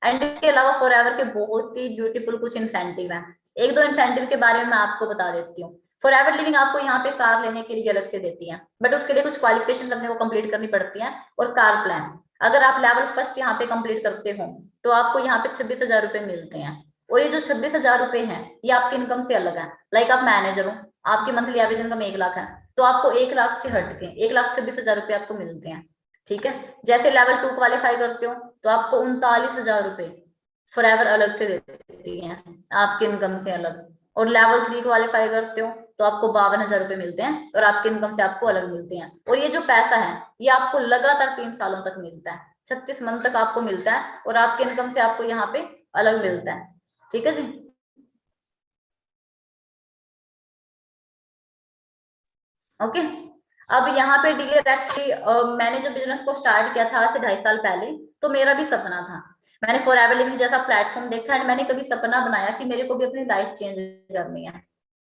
एंड इसके अलावा फॉरएवर के बहुत ही ब्यूटीफुल कुछ इंसेंटिव हैं। एक दो इंसेंटिव के बारे में मैं आपको बता देती हूँ। फॉरएवर लिविंग आपको यहाँ पे कार लेने के लिए अलग से देती है, बट उसके लिए कुछ क्वालिफिकेशन अपने को कंप्लीट करनी पड़ती है। और कार प्लान, अगर आप लेवल फर्स्ट यहाँ पे कंप्लीट करते हो तो आपको यहाँ पे 26,000 रुपए मिलते हैं। और ये जो 26,000 रुपए हैं ये आपकी इनकम से अलग है। लाइक आप मैनेजर हो, आपकी मंथली एवरेज इनकम 1 लाख है, तो आपको 1 लाख से हट के 1,26,000 रुपए आपको मिलते हैं। ठीक है। जैसे लेवल 2 क्वालिफाई करते हो तो आपको 39,000 रुपए फॉरएवर अलग से देती है, आपकी इनकम से अलग। और लेवल 3 क्वालिफाई करते हो तो आपको 52,000 रुपए मिलते हैं और आपकी इनकम से आपको अलग मिलते हैं। और ये जो पैसा है ये आपको लगातार 3 सालों तक मिलता है, 36 मंथ तक आपको मिलता है और आपकी इनकम से आपको यहाँ पे अलग मिलता है। ठीक है जी। ओके। अब यहाँ पे डियर एक्चुअली मैंने जब बिजनेस को स्टार्ट किया था आज से 2.5 साल पहले, तो मेरा भी सपना था। मैंने फॉरएवर लिविंग जैसा प्लेटफॉर्म देखा एंड मैंने कभी सपना बनाया कि मेरे को भी अपनी लाइफ चेंज करनी है।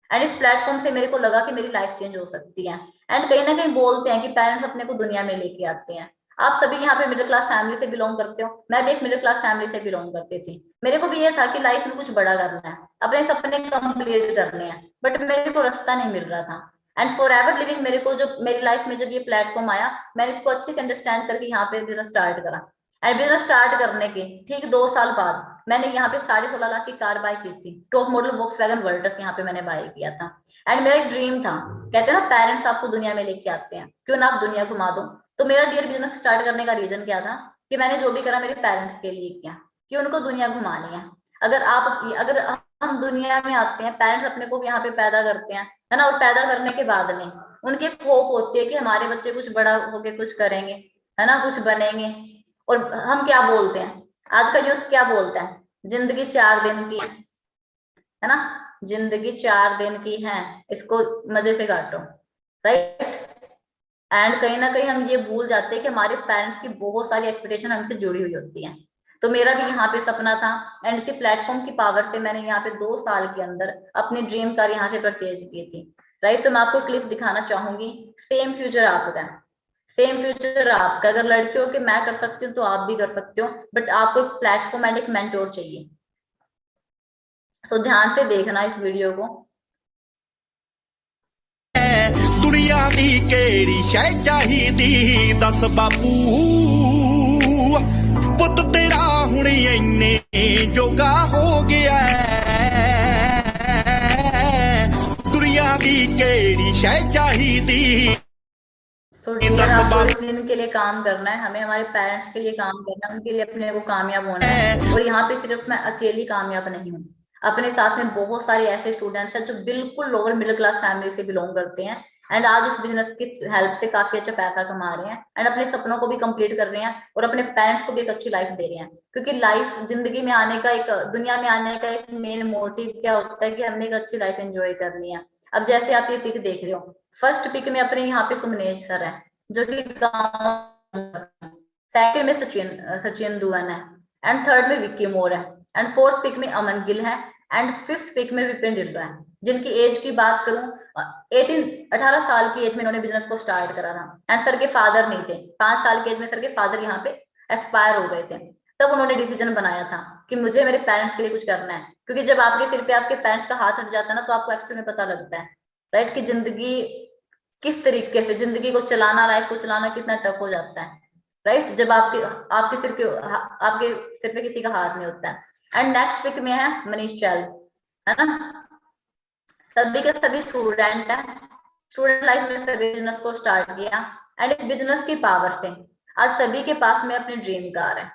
एंड इस प्लेटफॉर्म से मेरे को लगा कि मेरी लाइफ चेंज हो सकती है। एंड कहीं ना कहीं बोलते हैं कि पेरेंट्स अपने को दुनिया में लेके आते हैं। आप सभी यहाँ पे मिडिल क्लास फैमिली से बिलोंग करते हो, मैं भी एक मिडिल क्लास फैमिली से बिलोंग करती थी। मेरे को भी ये था कि लाइफ में कुछ बड़ा करना है, अपने सपने कंप्लीट करने हैं, बट मेरे को रास्ता नहीं मिल रहा था। एंड फॉर एवर लिविंग मेरे को जब मेरी लाइफ में जब ये प्लेटफॉर्म आया, मैंने इसको अच्छे से अंडरस्टैंड करके यहाँ पे बिजनेस स्टार्ट करा। एंड बिजनेस स्टार्ट करने के ठीक 2 साल बाद मैंने यहाँ पे 16.5 लाख की कार बाय की थी, टॉप मॉडल वॉक्सवैगन वर्टस यहाँ पे मैंने बाय किया था। एंड मेरा एक ड्रीम था, कहते हैं ना पेरेंट्स आपको दुनिया में लेके आते हैं, क्यों ना आप दुनिया घुमा दो। तो मेरा डियर बिजनेस स्टार्ट करने का रीजन क्या था कि मैंने जो भी करा मेरे पेरेंट्स के लिए किया, कि उनको दुनिया घुमानी है। अगर हम दुनिया में आते हैं, पेरेंट्स अपने को यहाँ पे पैदा करते हैं, है ना, और पैदा करने के बाद में उनकी एक होप होती है कि हमारे बच्चे कुछ बड़ा होके कुछ करेंगे, है ना, कुछ बनेंगे। और हम क्या बोलते हैं, आज का यूथ क्या बोलता है, जिंदगी 4 दिन की है ना, जिंदगी 4 दिन की है, इसको मजे से काटो। राइट। एंड कहीं ना कहीं हम ये भूल जाते हैं कि हमारे पेरेंट्स की बहुत सारी एक्सपेक्टेशन हमसे जुड़ी हुई होती है। तो मेरा भी यहाँ पे सपना था एंड इसी प्लेटफॉर्म की पावर से मैंने यहाँ पे 2 साल के अंदर अपनी ड्रीम कार यहाँ से परचेज की थी। राइट। तो मैं आपको क्लिप दिखाना चाहूंगी। सेम फ्यूचर आपका, सेम फ्यूचर आपका। अगर लड़के हो के मैं कर सकती हूँ तो आप भी कर सकते हो, बट आपको एक प्लेटफॉर्म एंड एक मेंटोर चाहिए। सो ध्यान से देखना इस वीडियो को। दुनिया दी केड़ी शै चाहिदी दस बापू, पुत तेरा हुण इन्ने जोगा हो गया। दुनिया दी केड़ी शै चाहिदी। आपको इस दिन के लिए काम करना है, हमें हमारे पेरेंट्स के लिए काम करना है, उनके लिए अपने को कामयाब होना है। और यहाँ पे सिर्फ मैं अकेली कामयाब नहीं हूँ, अपने साथ में बहुत सारे ऐसे स्टूडेंट्स हैं जो बिल्कुल लोअर मिडिल क्लास फैमिली से बिलोंग करते हैं एंड आज इस बिजनेस की हेल्प से काफी अच्छा पैसा कमा रहे हैं एंड अपने सपनों को भी कंप्लीट कर रहे हैं और अपने पेरेंट्स को भी एक अच्छी लाइफ दे रहे हैं। क्योंकि लाइफ, जिंदगी में आने का, एक दुनिया में आने का एक मेन मोटिव क्या होता है कि हमने एक अच्छी लाइफ एंजॉय करनी है। अब जैसे आप ये पिक देख रहे हो, फर्स्ट पिक में अपने यहाँ पे सुमनेश सर है जो कि गाँव, सेकंड में सचिन दुवन है एंड थर्ड में विक्की मोर है एंड फोर्थ पिक में अमन गिल है एंड फिफ्थ पिक में विपिन ढिल्लों है। जिनकी एज की बात करूं, 18 साल की एज में इन्होंने बिजनेस को स्टार्ट करा था एंड सर के फादर नहीं थे, 5 साल की एज में सर के फादर यहाँ पे एक्सपायर हो गए थे। तब उन्होंने डिसीजन बनाया था कि मुझे मेरे पेरेंट्स के लिए कुछ करना है। क्योंकि जब आपके सिर पे आपके पेरेंट्स का हाथ हट जाता है ना, तो आपको एक्चुअली में पता लगता है, राइट, कि जिंदगी किस तरीके से, जिंदगी को चलाना, लाइफ को चलाना कितना टफ हो जाता है। राइट। जब आपके आपके सिर पे किसी का हाथ नहीं होता है। एंड नेक्स्ट पिक में है मनीष चैल, है ना, सभी के सभी स्टूडेंट है, स्टूडेंट लाइफ में सभी बिजनेस को स्टार्ट किया एंड इस बिजनेस की पावर से आज सभी के पास में अपनी ड्रीम कार है।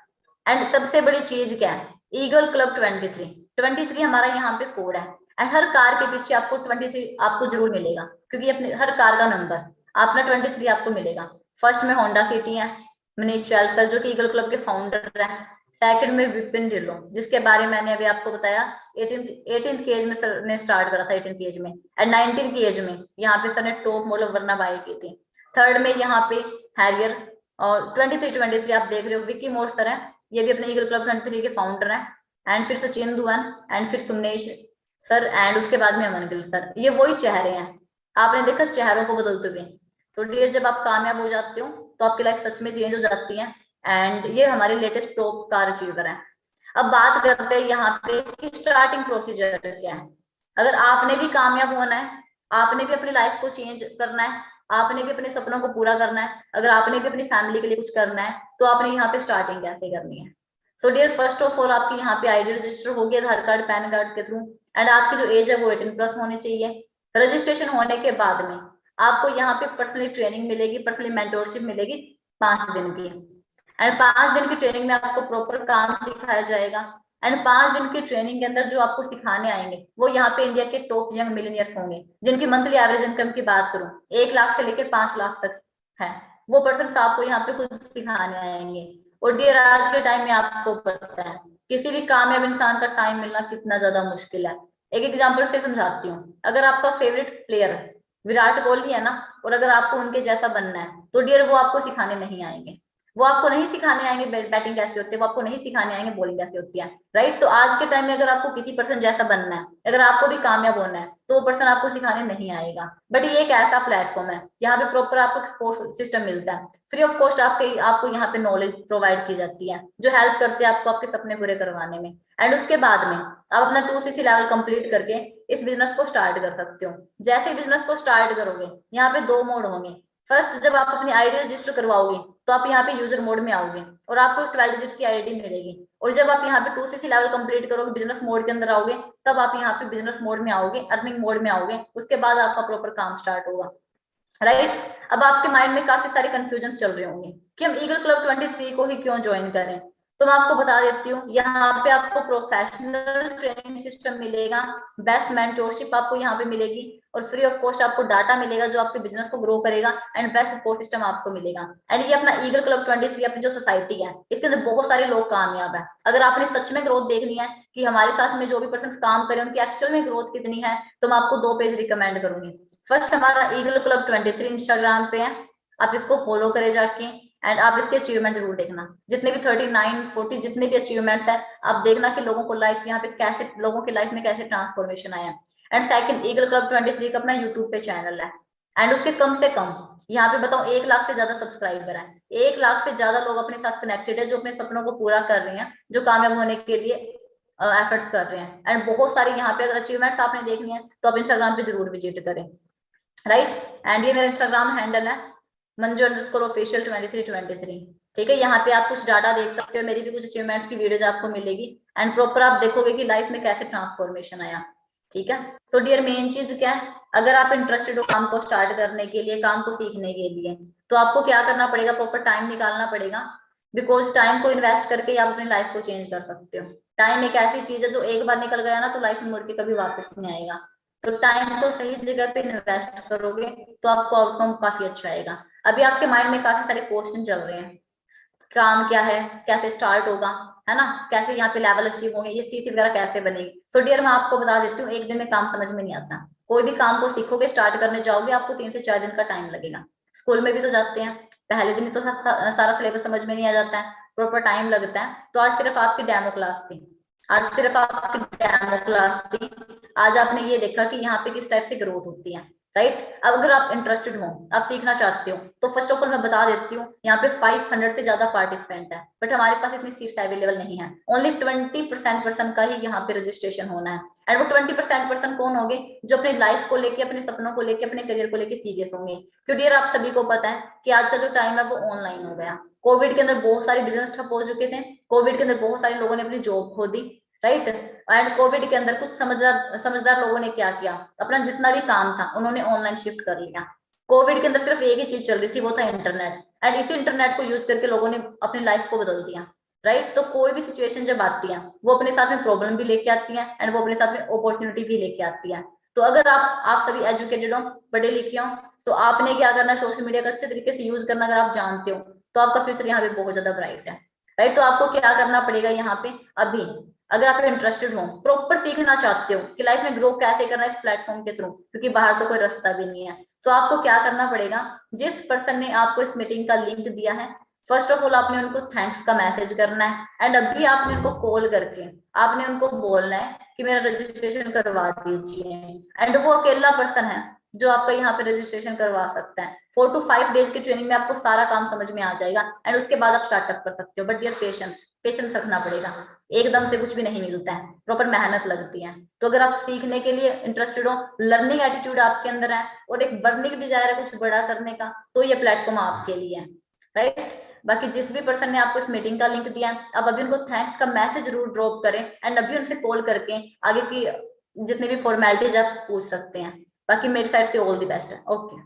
एंड सबसे बड़ी चीज क्या है, ईगल क्लब 23 हमारा यहाँ पे कोड है एंड हर कार के पीछे आपको 23 आपको जरूर मिलेगा, क्योंकि अपने हर कार का नंबर अपना 23 आपको मिलेगा। फर्स्ट में होंडा सिटी है, मनीष चैल सर जो कि ईगल क्लब के फाउंडर है। सेकंड में विपिन ढिल्लों, जिसके बारे में मैंने अभी आपको बताया, 18th की एज में सर ने स्टार्ट करा था, 18th की एज में एंड 19 की एज में यहाँ पे सर ने टॉप मॉडल वरना बाई की थी। थर्ड में यहाँ पे हैरियर और 23 आप देख रहे हो विक्की मोर सर है, ये भी अपने ईगल क्लब 23 के फाउंडर हैं। एंड फिर सचिन दुआन एंड फिर सुमनेश सर एंड उसके बाद में अमन गिल सर। ये वही चेहरे हैं, आपने देखा चेहरों को बदलते हुए। तो डियर जब आप कामयाब हो जाते हो तो आपकी लाइफ सच में चेंज हो जाती है। एंड ये हमारे लेटेस्ट टॉप कार अचीवर है। अब बात करते हैं यहाँ पे कि स्टार्टिंग प्रोसीजर क्या है। अगर आपने भी कामयाब होना है, आपने भी अपनी लाइफ को चेंज करना है, आपने भी अपने सपनों को पूरा करना है, अगर आपने भी अपनी फैमिली के लिए कुछ करना है, तो आपने यहाँ पे स्टार्टिंग कैसे करनी है। So dear first of all आपकी यहाँ पे आईडी रजिस्टर होगी आधार कार्ड पैन कार्ड के थ्रू। एंड आपकी जो एज है वो 18+ होनी चाहिए। रजिस्ट्रेशन होने के बाद में आपको यहाँ पे पर्सनली ट्रेनिंग मिलेगी, पर्सनली मेंटोरशिप मिलेगी 5 दिन की। एंड 5 दिन की ट्रेनिंग में आपको प्रॉपर काम सिखाया जाएगा। एंड 5 दिन की ट्रेनिंग के अंदर जो आपको सिखाने आएंगे वो यहाँ पे इंडिया के टॉप यंग मिलीनियर्स होंगे, जिनकी मंथली एवरेज इनकम की बात करूं 1 लाख से लेकर 5 लाख तक है। वो पर्सन आपको यहाँ पे खुद सिखाने आएंगे। और डियर आज के टाइम में आपको पता है किसी भी कामयाब इंसान का टाइम मिलना कितना ज्यादा मुश्किल है। एक एग्जाम्पल से समझाती हूँ। अगर आपका फेवरेट प्लेयर विराट कोहली है ना, और अगर आपको उनके जैसा बनना है तो डियर वो आपको सिखाने नहीं आएंगे। वो आपको नहीं सिखाने आएंगे बैटिंग कैसे होती है, वो आपको नहीं सिखाने आएंगे बॉलिंग कैसे होती है, राइट। तो आज के टाइम में अगर आपको किसी पर्सन जैसा बनना है, अगर आपको भी कामयाब होना है, तो वो पर्सन आपको सिखाने नहीं आएगा। बट ये एक ऐसा प्लेटफॉर्म है यहाँ पे प्रॉपर आपको सपोर्ट सिस्टम मिलता है, फ्री ऑफ कॉस्ट आपको यहाँ पे नॉलेज प्रोवाइड की जाती है जो हेल्प करते हैं आपको आपके सपने पूरे करवाने में। एंड उसके बाद में आप अपना 2cc लेवल कंप्लीट करके इस बिजनेस को स्टार्ट कर सकते हो। जैसे बिजनेस को स्टार्ट करोगे यहाँ पे 2 मोड होंगे। फर्स्ट जब आप अपनी आईडी रजिस्टर करवाओगे तो आप यहाँ पे यूजर मोड में आओगे और आपको 12 डिजिट की आईडी मिलेगी। और जब आप यहाँ पे 2cc लेवल कंप्लीट करोगे, बिजनेस मोड के अंदर आओगे, तब आप यहाँ पे बिजनेस मोड में आओगे, अर्निंग मोड में आओगे। उसके बाद आपका प्रॉपर काम स्टार्ट होगा, राइट। अब आपके माइंड में काफी सारे कंफ्यूजन चल रहे होंगे कि हम ईगल क्लब 23 को ही क्यों ज्वाइन करें। तो मैं आपको बता देती हूँ, यहाँ पे आपको प्रोफेशनल ट्रेनिंग सिस्टम मिलेगा, बेस्ट मेंटोरशिप आपको यहाँ पे मिलेगी, और फ्री ऑफ कॉस्ट आपको डाटा मिलेगा जो आपके बिजनेस को ग्रो करेगा, एंड बेस्ट सपोर्ट सिस्टम आपको मिलेगा। एंड ये अपना ईगल क्लब 23 अपनी जो सोसाइटी है इसके अंदर बहुत सारे लोग कामयाब है। अगर आपने सच में ग्रोथ देखनी है कि हमारे साथ में जो भी पर्सन काम करें उनकी एक्चुअल में ग्रोथ कितनी है, तो मैं आपको 2 पेज रिकमेंड करूंगी। फर्स्ट हमारा ईगल क्लब 23 इंस्टाग्राम पे है, आप इसको फॉलो करें जाके। एंड आप इसके अचीवमेंट जरूर देखना, जितने भी 39 40 जितने भी अचीवमेंट्स है आप देखना कि लोगों को लाइफ यहाँ पे कैसे, लोगों की लाइफ में कैसे ट्रांसफॉर्मेशन आया। एंड सेकंड, ईगल क्लब 23 का अपना यूट्यूब पे चैनल है, एंड उसके कम से कम यहाँ पे बताओ 1 लाख से ज्यादा सब्सक्राइबर है। 1 लाख से ज्यादा लोग अपने साथ कनेक्टेड है जो अपने सपनों को पूरा कर रहे हैं, जो कामयाब होने के लिए एफर्ट कर रहे हैं। एंड बहुत सारी यहाँ पे अगर अचीवमेंट्स आपने देखनी है तो आप इंस्टाग्राम पे जरूर विजिट करें, राइट। एंड ये मेरा इंस्टाग्राम हैंडल है मंजू_official 2323, ठीक है। यहाँ पे आप कुछ डाटा देख सकते हो, मेरी भी कुछ अचीवमेंट्स की वीडियोज आपको मिलेगी, एंड प्रॉपर आप देखोगे कि लाइफ में कैसे ट्रांसफॉर्मेशन आया, ठीक है। सो डियर मेन चीज क्या है, अगर आप इंटरेस्टेड हो काम को स्टार्ट करने के लिए, काम को सीखने के लिए, तो आपको क्या करना पड़ेगा, प्रॉपर टाइम निकालना पड़ेगा। बिकॉज टाइम को इन्वेस्ट करके आप अपनी लाइफ को चेंज कर सकते हो। टाइम एक ऐसी चीज है जो एक बार निकल गया ना तो लाइफ में मुड़ के कभी वापस नहीं आएगा। तो टाइम को सही जगह पे इन्वेस्ट करोगे तो आपको आउटकम काफी अच्छा आएगा। अभी आपके माइंड में काफी सारे क्वेश्चन चल रहे हैं, काम क्या है, कैसे स्टार्ट होगा, है ना, कैसे यहाँ पे लेवल अचीव होंगे, ये सीसी वगैरह कैसे बनेगी। सो डियर मैं आपको बता देती हूँ, एक दिन में काम समझ में नहीं आता। कोई भी काम को सीखोगे, स्टार्ट करने जाओगे, आपको 3 से 4 दिन का टाइम लगेगा। स्कूल में भी तो जाते हैं, पहले दिन तो सारा सिलेबस समझ में नहीं आ जाता है, प्रॉपर टाइम लगता है। तो आज सिर्फ आपकी डेमो क्लास थी, आज सिर्फ आपकी डेमो क्लास थी। आज आपने ये देखा कि यहाँ पे किस टाइप से ग्रोथ होती है, राइट। अब अगर आप इंटरेस्टेड हो, आप सीखना चाहते हो, तो फर्स्ट ऑफ ऑल मैं बता देती हूँ, यहाँ पे 500 से ज्यादा पार्टिसिपेंट है, बट हमारे पास इतनी सीट्स अवेलेबल नहीं है। ओनली 20% पर्सन का ही यहाँ पे रजिस्ट्रेशन होना है। एंड वो 20% पर्सन कौन होंगे, जो अपनी लाइफ को लेके, अपने सपनों को लेके, अपने करियर को लेके सीरियस होंगे। क्योंकि डियर आप सभी को पता है कि आज का जो टाइम है वो ऑनलाइन हो गया। कोविड के अंदर बहुत सारे बिजनेस ठप हो चुके थे, कोविड के अंदर बहुत सारे लोगों ने अपनी जॉब खो दी, राइट। एंड कोविड के अंदर कुछ समझदार लोगों ने क्या किया, अपना जितना भी काम था उन्होंने ऑनलाइन शिफ्ट कर लिया। कोविड के अंदर सिर्फ एक ही चीज चल रही थी, वो था इंटरनेट। एंड इसी इंटरनेट को यूज करके लोगों ने अपनी लाइफ को बदल दिया, राइट। तो कोई भी सिचुएशन जब आती है वो अपने साथ में प्रॉब्लम भी लेके आती है, एंड वो अपने साथ में अपॉर्चुनिटी भी लेके आती है। तो अगर आप सभी एजुकेटेड हो, पढ़े लिखे हो, तो आपने क्या करना, सोशल मीडिया का अच्छे तरीके से यूज करना अगर आप जानते हो तो आपका फ्यूचर यहाँ पे बहुत ज्यादा ब्राइट है, राइट। तो आपको क्या करना पड़ेगा यहाँ पे, अभी अगर आप इंटरेस्टेड हो, प्रॉपर सीखना चाहते हो कि लाइफ में ग्रो कैसे करना है इस प्लेटफॉर्म के थ्रू, क्योंकि बाहर तो कोई रास्ता भी नहीं है। तो आपको क्या करना पड़ेगा, जिस पर्सन ने आपको इस मीटिंग का लिंक दिया है फर्स्ट ऑफ ऑल आपने उनको थैंक्स का मैसेज करना है, एंड अभी आपने उनको कॉल करके आपने उनको बोलना है कि मेरा रजिस्ट्रेशन करवा दीजिए, एंड वो अकेला पर्सन है जो आपका यहाँ पे रजिस्ट्रेशन करवा सकता है। 4 to 5 डेज की ट्रेनिंग में आपको सारा काम समझ में आ जाएगा, एंड उसके बाद आप स्टार्टअप कर सकते हो। बट डियर पेशेंस रखना पड़ेगा, एकदम से कुछ भी नहीं मिलता है, प्रॉपर मेहनत लगती है। तो अगर आप सीखने के लिए इंटरेस्टेड हो, लर्निंग एटीट्यूड आपके अंदर है और एक बर्निंग डिजायर है कुछ बड़ा करने का, तो ये प्लेटफॉर्म आपके लिए है, राइट। बाकी जिस भी पर्सन ने आपको इस मीटिंग का लिंक दिया है, आप अभी उनको थैंक्स का मैसेज जरूर ड्रॉप करें, एंड अभी उनसे कॉल करके आगे की जितनी भी फॉर्मेलिटीज आप पूछ सकते हैं। बाकी मेरी साइड से ऑल द बेस्ट है। ओके।